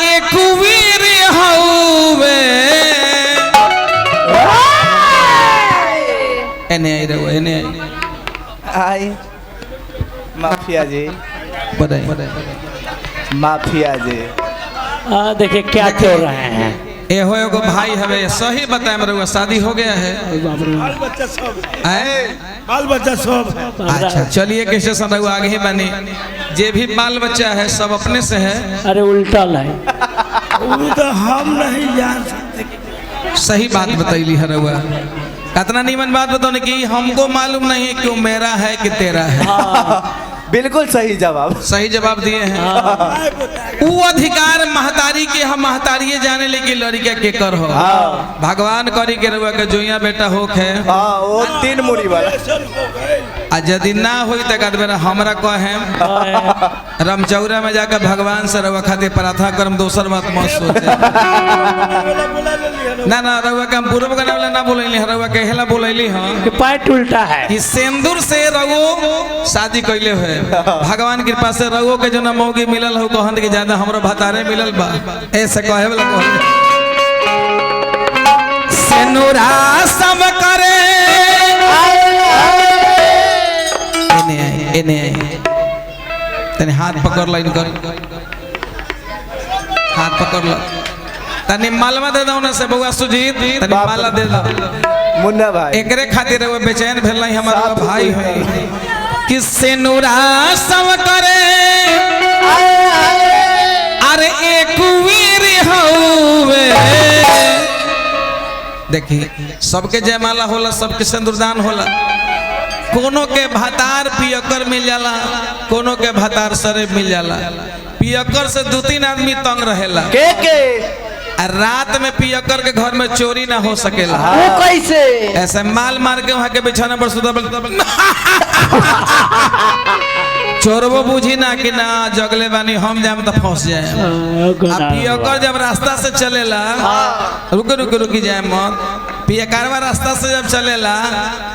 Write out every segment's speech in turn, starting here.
एक वीर हवे एने आई रहो एने आई माफिया जी बताइए माफिया जी देखिए क्या हो रहे हैं। ए हो एगो भाई हवे सही बताए मेरे शादी हो गया है बाल बच्चा सब हैं? बाल बच्चा सब अच्छा चलिए कैसे सब आगे ही बनी जे भी बाल बच्चा है सब अपने से है। अरे उल्टा लाई वो तो हम नहीं जान सकते। सही बात बतैली है रउआ कितना नीमन बात बताओ कि हमको मालूम नहीं है क्यों मेरा है कि तेरा है। बिल्कुल सही जवाब सही जवाब दिए हैं। वो अधिकार महतारी के हम महतारिये जाने लेकिन लड़का के कर हो भगवान करी के रउआ के जोइया बेटा हो खे वो 3 मुड़ी वाला आ यदि ना होई त कहत बेरा हमरा कहे रामचौरा में जाकर भगवान से रउआ खातिर प्रार्थना करम दोसर बात मत सोचे। ना रउआ के हम पूर्व गाना वाला ना बोलैली रउआ के हेला बोलैली हम कि पैट उल्टा है कि सिंदूर से रउओ शादी कइले हुए भगवान कृपा से रउओ के जना मौगी मिलल हो कहन के ज्यादा हमरो भतारे मिलल बा ऐसे कहे वाला कहे सिनुरा सब करे एने तने हाथ पकड़ लाइन कर हाथ पकड़ लो तने मालवा दे दो ना से बउआ सुजीत तने माला दे दो मुन्ना भाई एकरे खातिर वो बेचैन भेल नहीं हमारा भाई है किससे नूरा सब करे अरे एक वीर हवे देखी सबके जयमाला होला सबके सिंदूरदान होला कोनो के भातार पियकर मिल जाला कोनो के भातार सरे मिल जाला पियकर से 2-3 आदमी तंग रहेला के रात में पियकर के घर में चोरी ना हो सकेला वो कैसे ऐसे माल मार के वहां के बिछाना पर सुधा चोरबो बुझी ना कि ना जगले बानी हम जाम तो फंस जाए पियकर जब रास्ता से चलेला रुकी जाए मत पियकारवा रास्ता से जब चलेला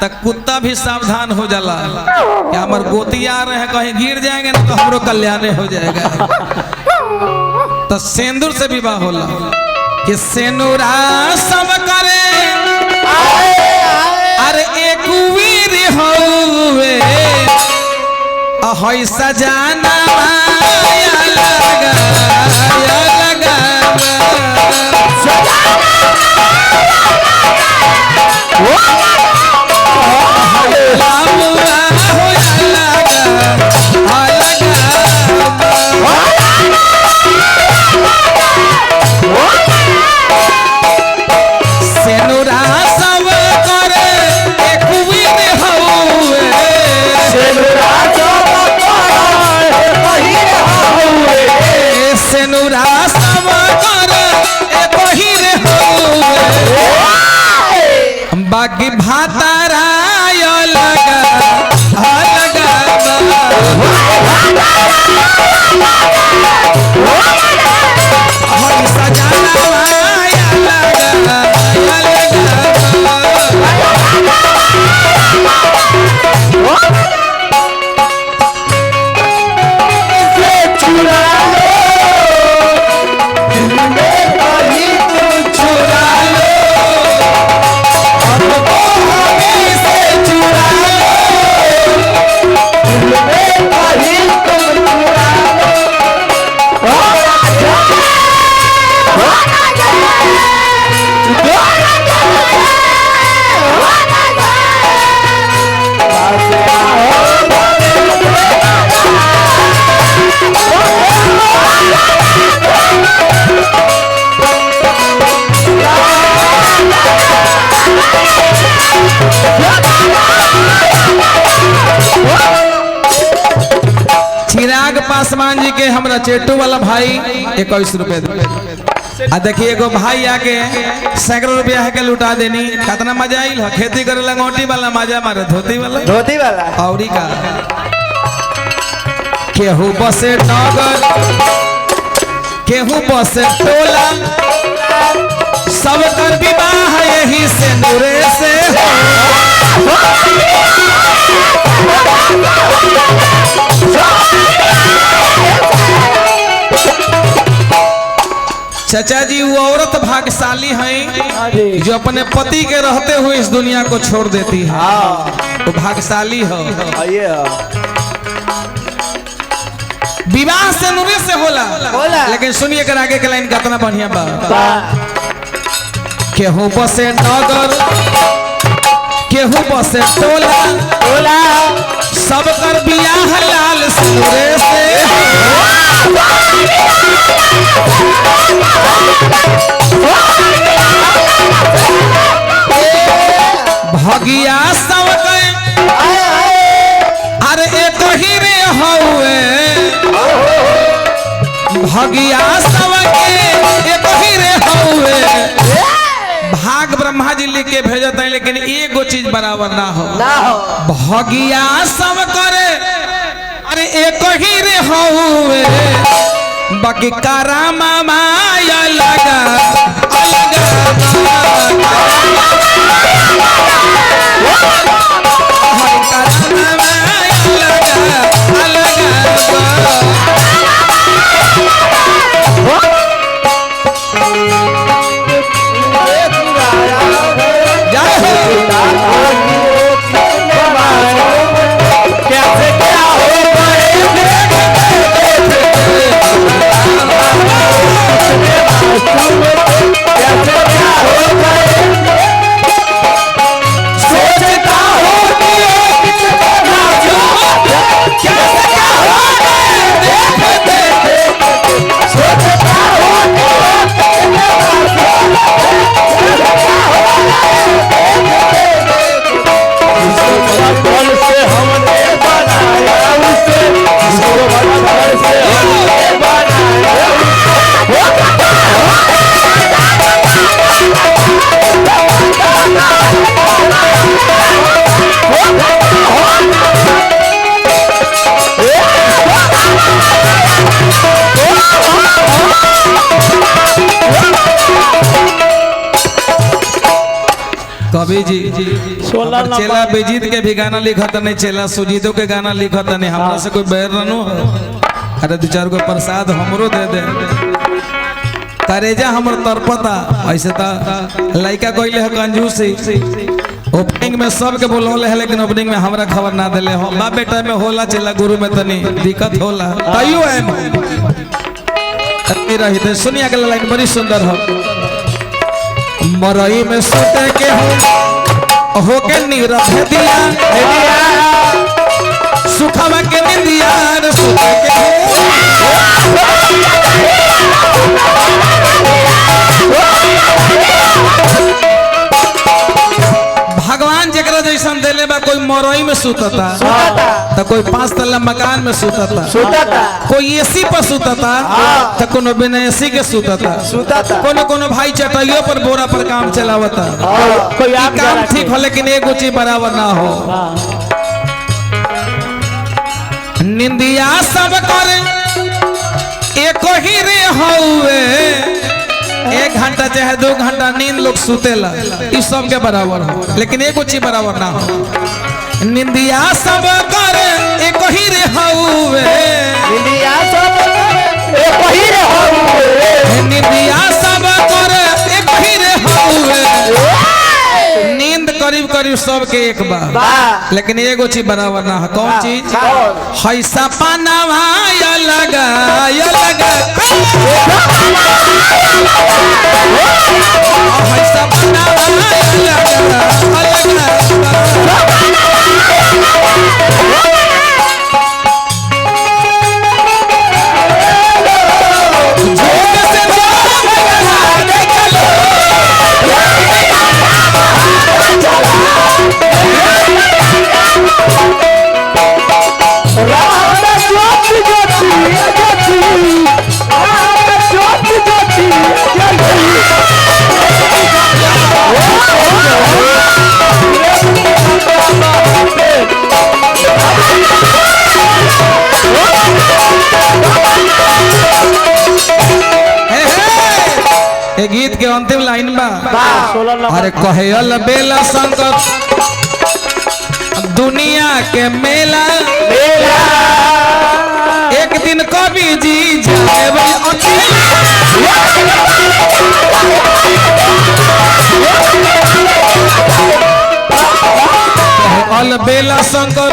तो कुत्ता भी सावधान हो जाला कि हमार गोती आ रहे हैं कहीं गिर जाएंगे ना तो हमरो कल्याण हो जाएगा। तो सिंदूर से विवाह होला कि सिनुरा सब करे अरे एक वीर हवे अहै सजाना माया लगा बाकी भातारा लगा चिराग पासवान जी के हमरा चेटू वाला भाई 21 रुपए आ देखिए एगो भाई आके सैकड़ों रुपया है के लुटा देनी कितना मजा आइल है खेती करे लंगोटी वाला मजा मारे धोती वाला औरी का केहू बसे नगर केहू बसे टोला सब कर विवाह यही से नूरे से चाचा जी वो औरत भाग्यशाली है जो अपने पति के रहते हुए इस दुनिया को छोड़ देती है। वो भाग्यशाली हो। विवाह से नूरे से होला। लेकिन सुनिए कर आगे के लाइन कितना बढ़िया बा। केहू बसे नगर केहू बसे टोला सब कर बियाह लाल सिंदूरे से। भगिया सब अरे एक ही रे हौवे भगिया सब एक ही रे हौवे। भाग ब्रह्मा जी लिख के भेजते हैं लेकिन एगो चीज बराबर ना हो। भगिया सब करे अरे एक ही रे हौवे बाकी करामा माया लगा कवि जी चेला बेजीत के भी गाना लिखा था नहीं चेला सुजीतो के गाना लिखा था नहीं हमरा से कोई बैर रनु। अरे दो चार को प्रसाद हमरो दे दे करेजा हमर तरपता ऐसे ता लड़का कोइले है कंजूसी। ओपनिंग में सब के बोलौले है लेकिन ओपनिंग में हमरा खबर ना देले हो। बाप बेटा में होला चेला गुरु में तनी दिक्कत होला तइयो है रही थे। सुनिए अगला लाइन बड़ी सुंदर हो। मरई में सोते के हो के नीरव दिया सुखवा के निंदिया सोते के भगवान जकरा जैसन देले बा। कोई मरई में सुतता तो कोई 5 तल्ला मकान में सुतता कोई एसी पर सुतता तो कोनो बिना एसी के सुतता कोनो भाई चटाइयों पर बोरा पर काम चलावता। कोई काम ठीक हो लेकिन एगो चीज बराबर ना हो। निंदिया सब करे एक ही रे हौवे 1 घंटा चाहे 2 घंटा नींद लोग सुतेला इस सब के बराबर हो लेकिन एगो चीज बराबर ना हो। निंदिया सब कर एक ही रे हौवे निंदिया सब कर एक ही रे हौवे। नींद करीब करीब सबके एक बार लेकिन एगो चीज बराबर ना है। कौन चीज है सपनावा या लगा गीत के अंतिम लाइन बा। अरे कहल बेला शंकर दुनिया के मेला एक दिन कवि जी जाए अकेला। और बेला शंकर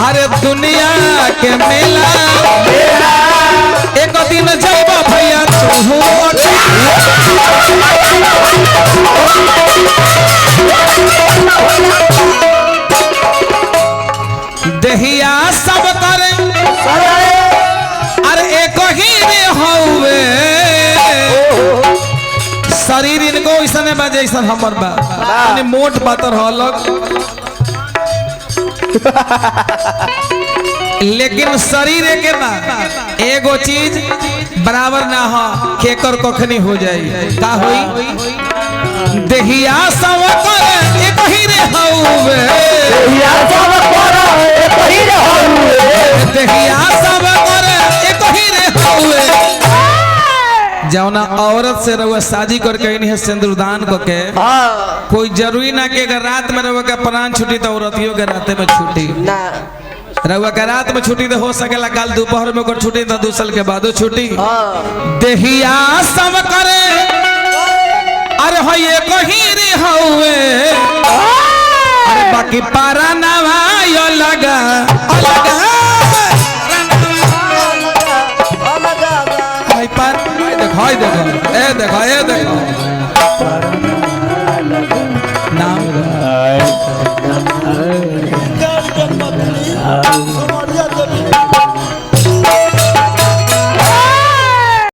अरे दुनिया के मेला एक दिन जब भैया देहिया सब करे अरे एक ही रे हौवे शरीर इनको ऐसा बाजे ऐसा हमर बा मोट पातर हलक लेकिन शरीर के बा एगो चीज बराबर ना हो केकर कखनी हो जाए का होई देहिया सब करे एक ही रे हौवे देहिया सब करे एक ही रे हौवे जौना औरत से रहुआ शादी करके नहीं है सिंदूरदान करके कोई जरूरी ना कि अगर रात में रहुआ का प्राण छुट्टी तो औरतियों के रात में छुट्टी रहुआ का रात में छुट्टी तो हो सकेला कल दोपहर में अगर छुट्टी तो 2 साल के बाद छुट्टी देहिया सब करे अरे हो ये कहीं रे हौवे अरे बाकी पारा नवा यो लगा हाय देखो ए देखो